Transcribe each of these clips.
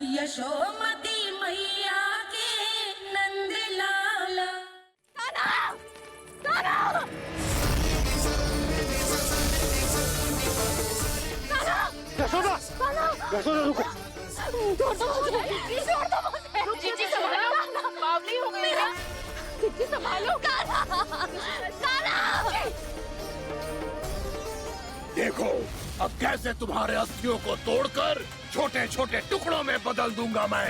यशोमती मैया के नंद लाला। यशोदा, यशोदा रुको। छोड़ दो मुझे। चिच्ची संभालो, बावली हो गई क्या? चिच्ची संभालो। देखो अब कैसे तुम्हारे अस्थियों को तोड़कर छोटे छोटे टुकड़ों में बदल दूंगा मैं।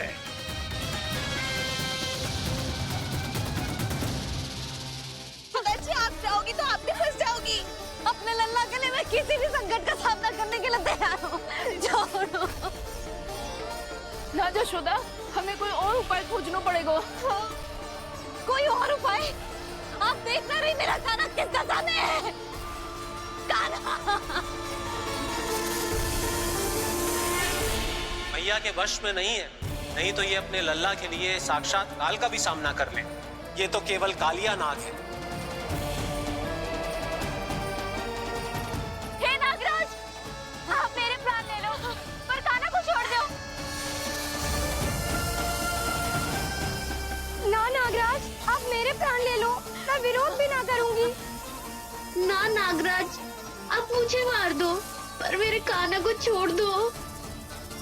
अगर आप जाओगी तो आप भी फंस जाओगी। अपने लल्ला के लिए मैं किसी भी संकट का सामना करने के लिए तैयार हूँ। छोड़ो ना यशोदा, हमें कोई और उपाय खोजना पड़ेगा। हाँ। कोई और उपाय? आप देख ना रही मेरा काना किसका सामने है? काना मैया के वश में नहीं है, नहीं तो ये अपने लल्ला के लिए साक्षात काल का भी सामना कर ले। ये तो केवल कालिया नाग है। हे नागराज, आप मेरे प्राण ले लो, पर काना को छोड़ दो। ना नागराज, आप मेरे प्राण ले लो, मैं विरोध भी ना करूंगी। ना नागराज, आप मुझे मार दो, पर मेरे काना को छोड़ दो।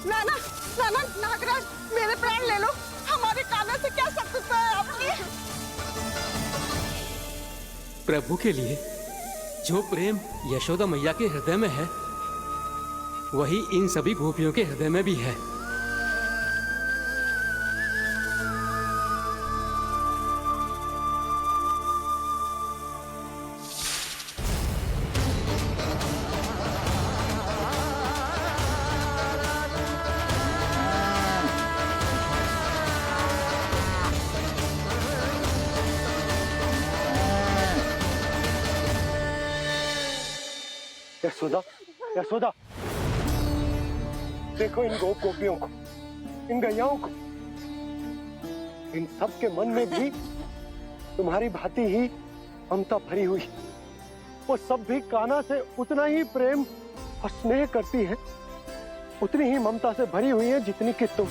ना ना ना ना नागराज, मेरे प्राण ले लो, हमारे काना से क्या शत्रुता है आपकी? प्रभु के लिए जो प्रेम यशोदा मैया के हृदय में है, वही इन सभी गोपियों के हृदय में भी है। यशोदा, यशोदा, देखो इन गोपियों को, इन गैयाओं को, इन सब के मन में भी तुम्हारी भांति ही ममता भरी हुई। वो सब भी कान्हा से उतना ही प्रेम और स्नेह करती हैं, उतनी ही ममता से भरी हुई है जितनी कि तुम।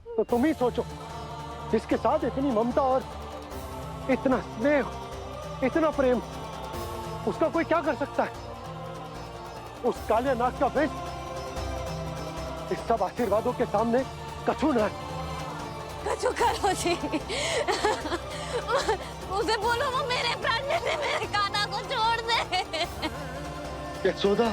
तो तुम ही सोचो, जिसके साथ इतनी ममता और इतना स्नेह, इतना प्रेम, उसका कोई क्या कर सकता है? उस कालिया नाग का वेश इस सब आशीर्वादों के सामने कछु न है। कछु करो जी। उसे बोलो वो मेरे प्राण ले दे, मेरे काना को छोड़ दे। यशोदा,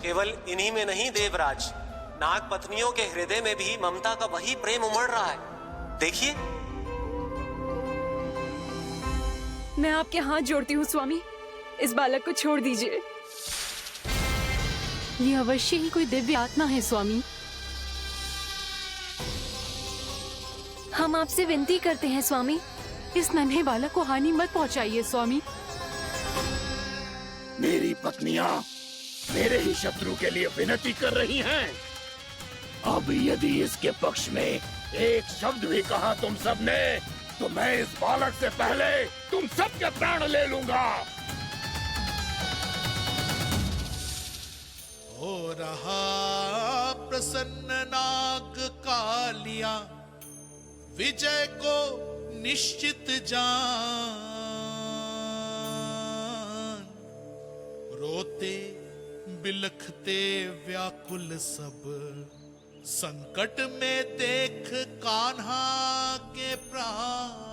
केवल इन्हीं में नहीं देवराज, नाग पत्नियों के हृदय में भी ममता का वही प्रेम उमड़ रहा है। देखिए। मैं आपके हाथ जोड़ती हूँ स्वामी, इस बालक को छोड़ दीजिए। ये अवश्य ही कोई दिव्य आत्मा है स्वामी। हम आपसे विनती करते हैं स्वामी, इस नन्हे बालक को हानि मत पहुंचाइए स्वामी। मेरी पत्नियां मेरे ही शत्रु के लिए विनती कर रही हैं। अब यदि इसके पक्ष में एक शब्द भी कहा तुम सबने, तो मैं इस बालक से पहले तुम सबके प्राण ले लूंगा। हो रहा प्रसन्न नाग कालिया, विजय को निश्चित जान। रोते बिलखते व्याकुल सब, संकट में देख कान्हा के प्राण।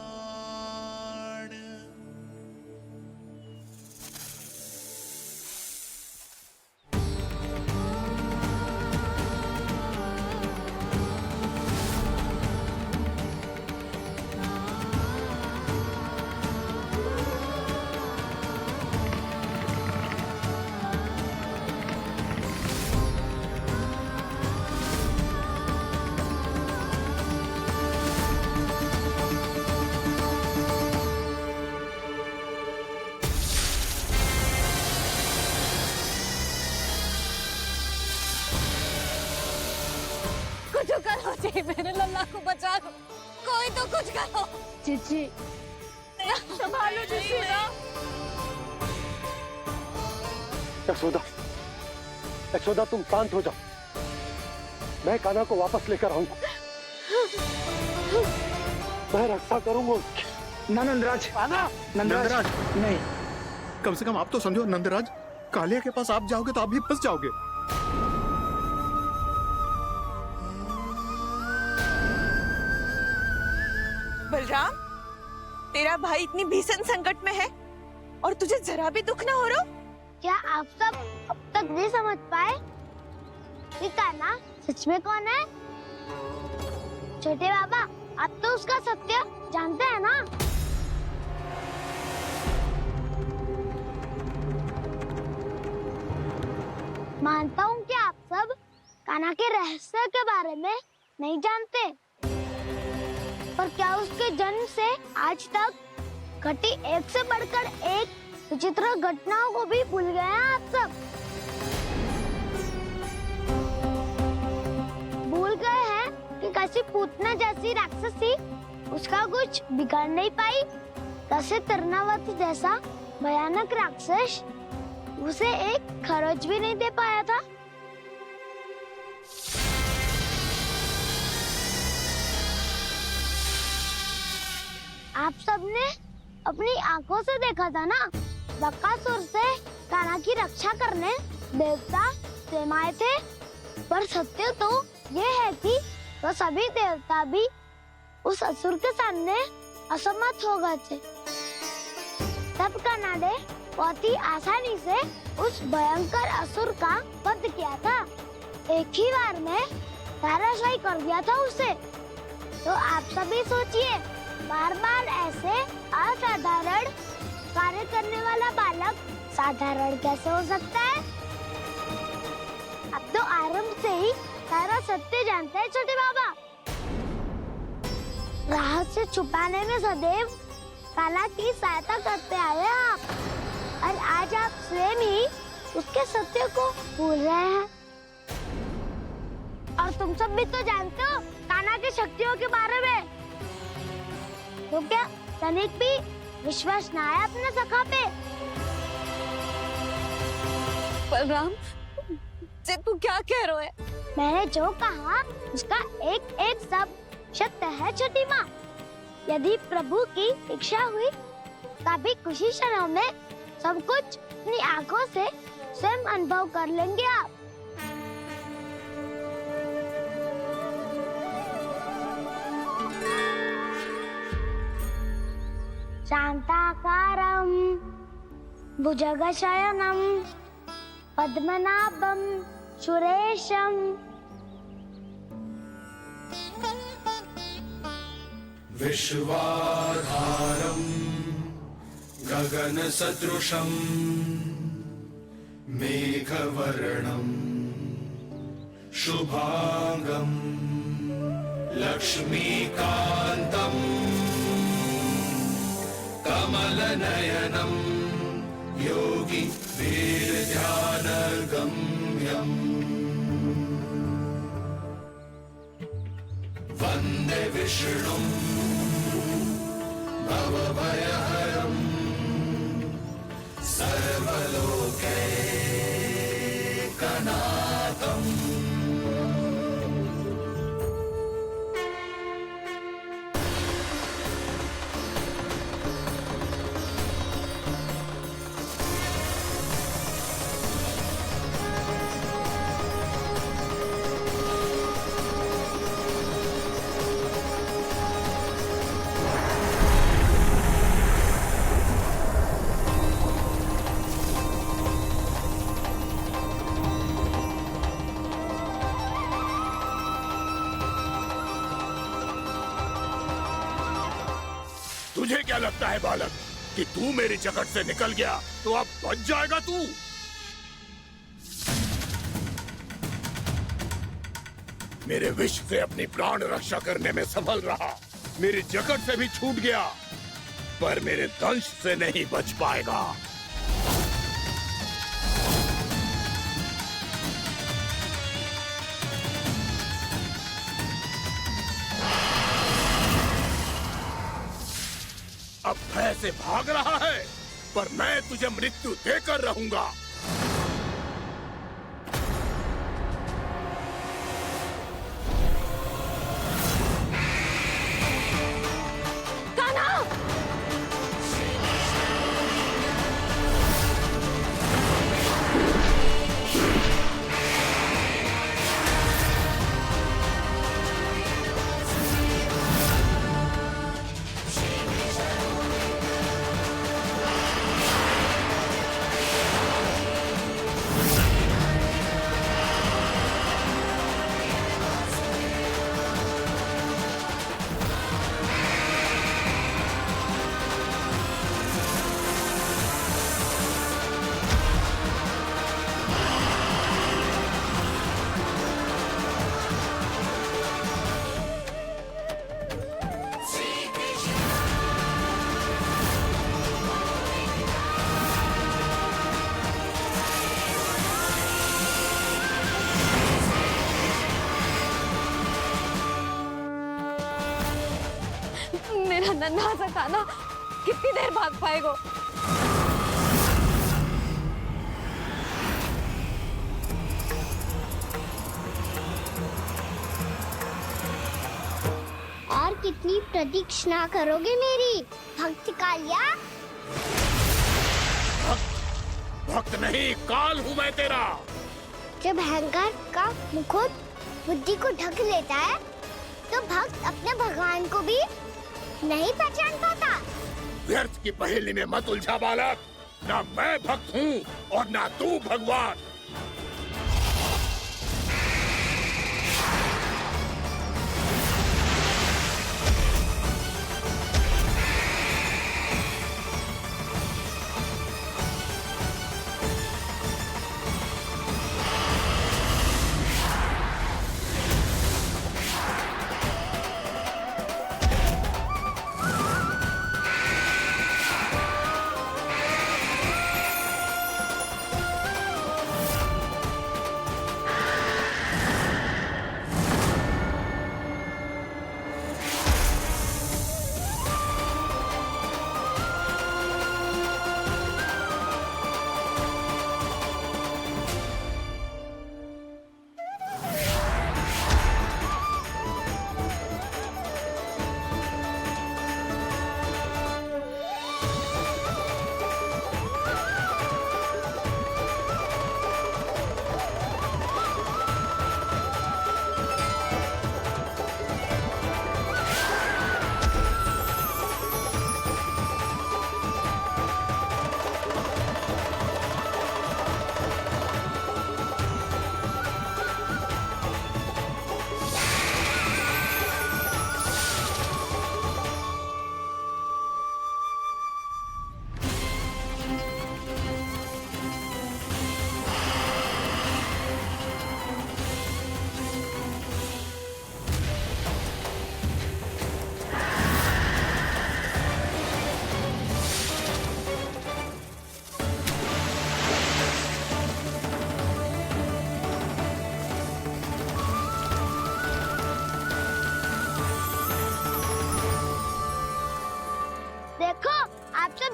कुछ करो जी, मेरे लल्ला को बचा लो, कोई तो कुछ करो। चिची, संभालो जी। यशोदा, यशोदा तुम शांत हो जाओ, मैं कान्हा को वापस लेकर आऊंगा, मैं रक्षा करूंगा उसकी। ना नंदराज, नंदराज नहीं। कम से कम आप तो समझो नंदराज, कालिया के पास आप जाओगे तो आप भी फंस जाओगे। बलराम, तेरा भाई इतनी भीषण संकट में है और तुझे जरा भी दुख ना हो रहा? क्या आप सब अब तक नहीं समझ पाए कि कान्हा सच में कौन है? छोटे बाबा, आप तो उसका सत्य जानते हैं ना? मानता हूँ कि आप सब कान्हा के रहस्य के बारे में नहीं जानते, पर क्या उसके जन्म से आज तक घटी एक से बढ़कर एक विचित्र घटनाओं को भी भूल गए हैं आप सब? भूल गए हैं कि कैसी पूतना जैसी राक्षसी उसका कुछ बिगाड़ नहीं पाई, कैसे तरनावती जैसा भयानक राक्षस उसे एक खरोच भी नहीं दे पाया था। आप सबने अपनी आंखों से देखा था ना, बकासुर से कान्हा की रक्षा करने देवता स्वयं आए थे, पर सत्य तो ये है कि वो सभी देवता भी उस असुर के सामने असमर्थ हो गए थे। तब कान्हा ने बहुत ही आसानी से उस भयंकर असुर का वध किया था, एक ही बार में धराशायी कर दिया था उसे। तो आप सभी सोचिए, बार बार ऐसे असाधारण कार्य करने वाला बालक साधारण कैसे हो सकता है? अब तो आरंभ से ही सारा सत्य जानते हैं छोटे बाबा। रहस्य छुपाने में सदैव कान्हा की सहायता करते आए आप, और आज आप स्वयं ही उसके सत्य को भूल रहे हैं। और तुम सब भी तो जानते हो कान्हा की शक्तियों के बारे में, तो क्या तनिक भी विश्वास ना है अपने सखा पे? बलराम, जे तू क्या कह रहा है? मैंने जो कहा उसका एक एक शब्द सत्य है छोटी माँ। यदि प्रभु की इच्छा हुई तभी कुछ ही क्षणों में सब कुछ अपनी आंखों से स्वयं अनुभव कर लेंगे आप। शांताकारं भुजगशयनं पद्मनाभं सुरेशं विश्वाधारं गगनसदृशं मेघवर्णं शुभांगं लक्ष्मीकान्तं कमलनयनं योगी वीरध्यानगम्यं वन्दे विष्णुं भवभयहरं सर्वलोकैकनाथम्। तुझे क्या लगता है बालक कि तू मेरी जकड़ से निकल गया तो अब बच जाएगा तू? मेरे विष से अपनी प्राण रक्षा करने में सफल रहा, मेरी जकड़ से भी छूट गया, पर मेरे दंश से नहीं बच पाएगा। अब भय से भाग रहा है, पर मैं तुझे मृत्यु देकर रहूंगा। नन्हा सा कान्हा कितनी देर भाग पाएगा? और कितनी प्रतीक्षा करोगे मेरी भक्त कालिया? भक्त नहीं, काल हूँ मैं तेरा। जब अहंकार का मुकुट बुद्धि को ढक लेता है तो भक्त अपने भगवान को भी नहीं पहचान पाता। व्यर्थ की पहेली में मत उलझा बालक। ना मैं भक्त हूँ और ना तू भगवान।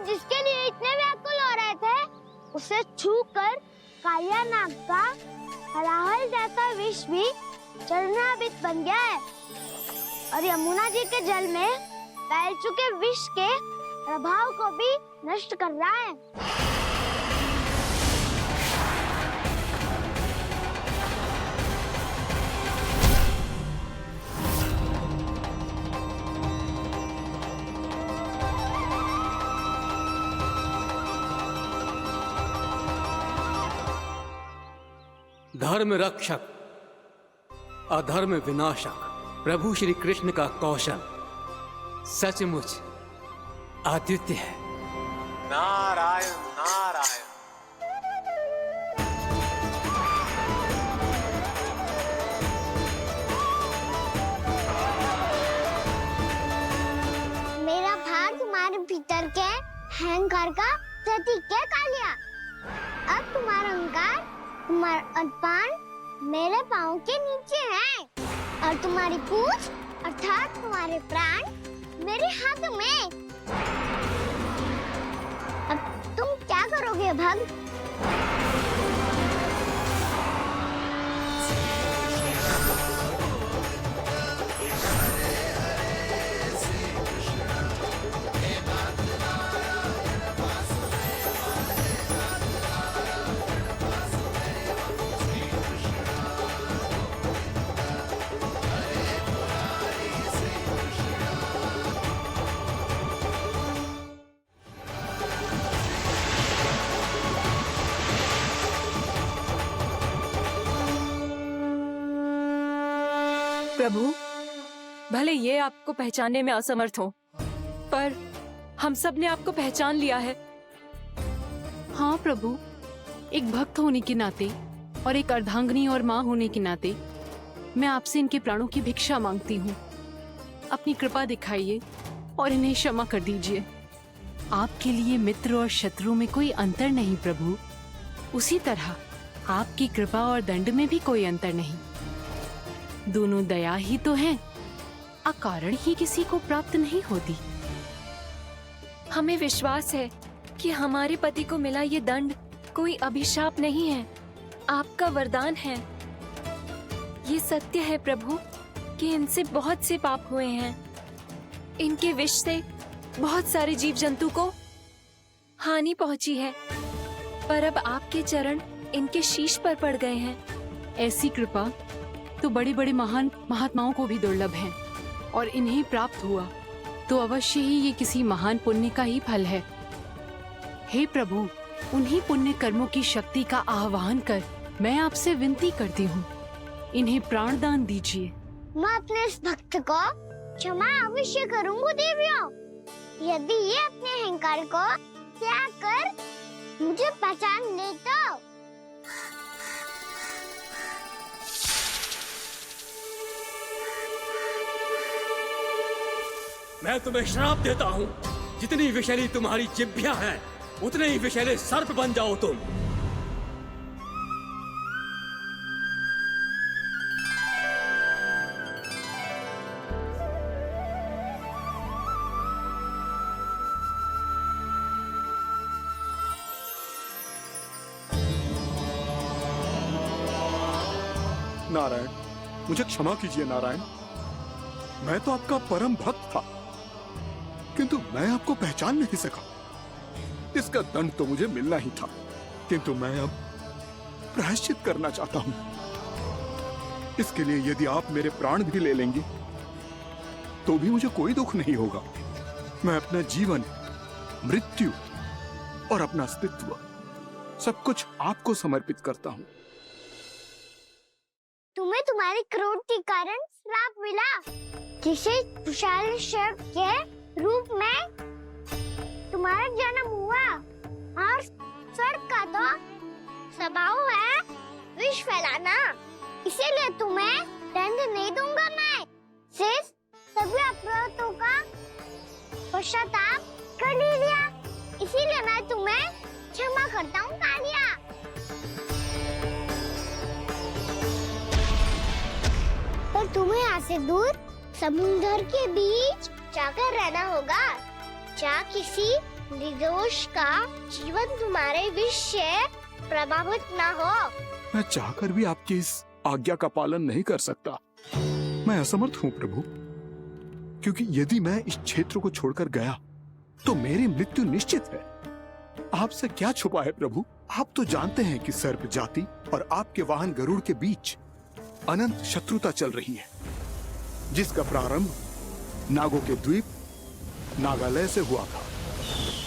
जिसके लिए इतने व्याकुल हो रहे थे उसे छूकर कालिया नाग का हलाहल जैसा विष भी चरणामृत बन गया है और यमुना जी के जल में फैल चुके विष के प्रभाव को भी नष्ट कर रहा है। धर्म रक्षक अधर्म विनाशक प्रभु श्री कृष्ण का कौशल सचमुच अद्वितीय है। नारायण नारायण। मेरा भार तुम्हारे भीतर के अहंकार का प्रतीक है कालिया। अब तुम्हारा अहंकार, तुम्हारा अभिमान मेरे पाँव के नीचे है और तुम्हारी पूंछ अर्थात तुम्हारे प्राण मेरे हाथ में। अब तुम क्या करोगे भक्त? प्रभु, भले ये आपको पहचानने में असमर्थ हो, पर हम सब ने आपको पहचान लिया है। हाँ प्रभु, एक भक्त होने के नाते और एक अर्धांगिनी और माँ होने के नाते मैं आपसे इनके प्राणों की भिक्षा मांगती हूँ। अपनी कृपा दिखाइए और इन्हें क्षमा कर दीजिए। आपके लिए मित्र और शत्रु में कोई अंतर नहीं प्रभु, उसी तरह आपकी कृपा और दंड में भी कोई अंतर नहीं। दोनों दया ही तो हैं, अकारण ही किसी को प्राप्त नहीं होती। हमें विश्वास है कि हमारे पति को मिला ये दंड कोई अभिशाप नहीं है, आपका वरदान है। ये सत्य है प्रभु कि इनसे बहुत से पाप हुए हैं। इनके विष से बहुत सारे जीव जंतु को हानि पहुंची है, पर अब आपके चरण इनके शीश पर पड़ गए हैं। ऐसी कृपा तो बड़े बड़े महान महात्माओं को भी दुर्लभ है, और इन्हें प्राप्त हुआ तो अवश्य ही ये किसी महान पुण्य का ही फल है। हे प्रभु, उन्हीं पुण्य कर्मों की शक्ति का आह्वान कर मैं आपसे विनती करती हूँ, इन्हें प्राण दान दीजिए। मैं अपने इस भक्त को क्षमा अवश्य करूंगी देवियों, यदि ये अपने अहंकार को त्याग कर मुझे पहचान ले तो। मैं तुम्हें श्राप देता हूँ, जितनी विषैली तुम्हारी जिह्वा है उतने ही विषैले सर्प बन जाओ तुम। नारायण, मुझे क्षमा कीजिए नारायण। मैं तो आपका परम भक्त था, किंतु मैं आपको पहचान नहीं सका। इसका दंड तो मुझे मिलना ही था, किंतु मैं अब प्रायश्चित करना चाहता हूं। इसके लिए यदि आप मेरे प्राण भी ले लेंगे तो भी मुझे कोई दुख नहीं होगा। मैं अपना जीवन, मृत्यु और अपना अस्तित्व सब कुछ आपको समर्पित करता हूं। तुम्हें तुम्हारी क्रोध के कारण श्राप मिला, जिसे विशाल सर्प के रूप में तुम्हारा जन्म हुआ, और सर्प का तो स्वभाव है विष फैलाना, इसीलिए तुम्हें दंड नहीं दूंगा। मैं सिर्फ सभी अपराधों का पश्चाताप कर लिया, इसीलिए मैं तुम्हें क्षमा करता हूँ कालिया। पर तुम्हें यहाँ से दूर समुद्र के बीच जाकर रहना होगा, जहाँ किसी निर्दोष का जीवन तुम्हारे विष से प्रभावित ना हो। मैं चाहकर भी आपकी इस आज्ञा का पालन नहीं कर सकता। मैं असमर्थ हूँ प्रभु, क्योंकि यदि मैं इस क्षेत्र को छोड़कर गया तो मेरी मृत्यु निश्चित है। आपसे क्या छुपा है प्रभु? आप तो जानते हैं कि सर्प जाति और आपके वाहन गरुड़ के बीच अनंत शत्रुता चल रही है, जिसका प्रारंभ नागों के द्वीप नागालय से हुआ था।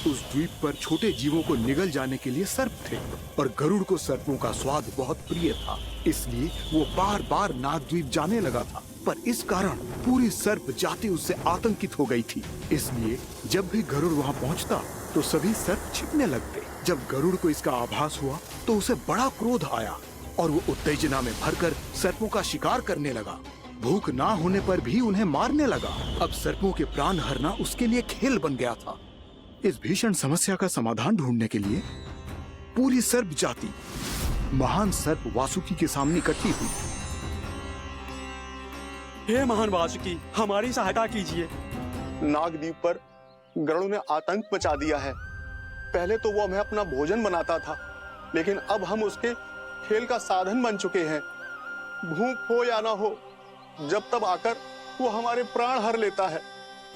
उस द्वीप पर छोटे जीवों को निगल जाने के लिए सर्प थे, और गरुड़ को सर्पों का स्वाद बहुत प्रिय था, इसलिए वो बार बार नागद्वीप जाने लगा था। पर इस कारण पूरी सर्प जाति उससे आतंकित हो गई थी, इसलिए जब भी गरुड़ वहाँ पहुँचता तो सभी सर्प छिपने लगते। जब गरुड़ को इसका आभास हुआ तो उसे बड़ा क्रोध आया, और वो उत्तेजना में भरकर सर्पों का शिकार करने लगा। भूख ना होने पर भी उन्हें मारने लगा। अब सर्पों के प्राण हरना उसके लिए खेल बन गया था। इस भीषण समस्या का समाधान ढूंढने के लिए पूरी सर्प जाति महान सर्प वासुकी के सामने इकट्ठी हुई। हे महान वासुकी, हमारी सहायता कीजिए। नागद्वीप पर गरुड़ ने आतंक मचा दिया है। पहले तो वो हमें अपना भोजन बनाता था, लेकिन अब हम उसके खेल का साधन बन चुके हैं। भूख हो या ना हो, जब तब आकर वो हमारे प्राण हर लेता है।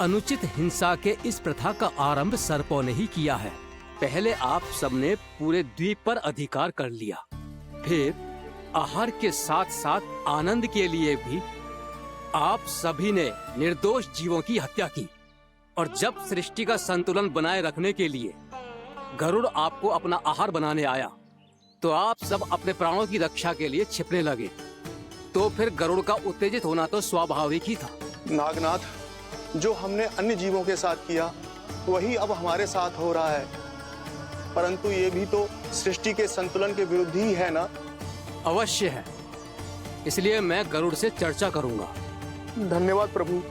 अनुचित हिंसा के इस प्रथा का आरंभ सर्पों ने ही किया है। पहले आप सबने पूरे द्वीप पर अधिकार कर लिया, फिर आहार के साथ साथ आनंद के लिए भी आप सभी ने निर्दोष जीवों की हत्या की। और जब सृष्टि का संतुलन बनाए रखने के लिए गरुड़ आपको अपना आहार बनाने आया, तो आप सब अपने प्राणों की रक्षा के लिए छिपने लगे। तो फिर गरुड़ का उत्तेजित होना तो स्वाभाविक ही था। नागनाथ, जो हमने अन्य जीवों के साथ किया वही अब हमारे साथ हो रहा है, परंतु ये भी तो सृष्टि के संतुलन के विरुद्ध ही है ना? अवश्य है, इसलिए मैं गरुड़ से चर्चा करूंगा। धन्यवाद प्रभु।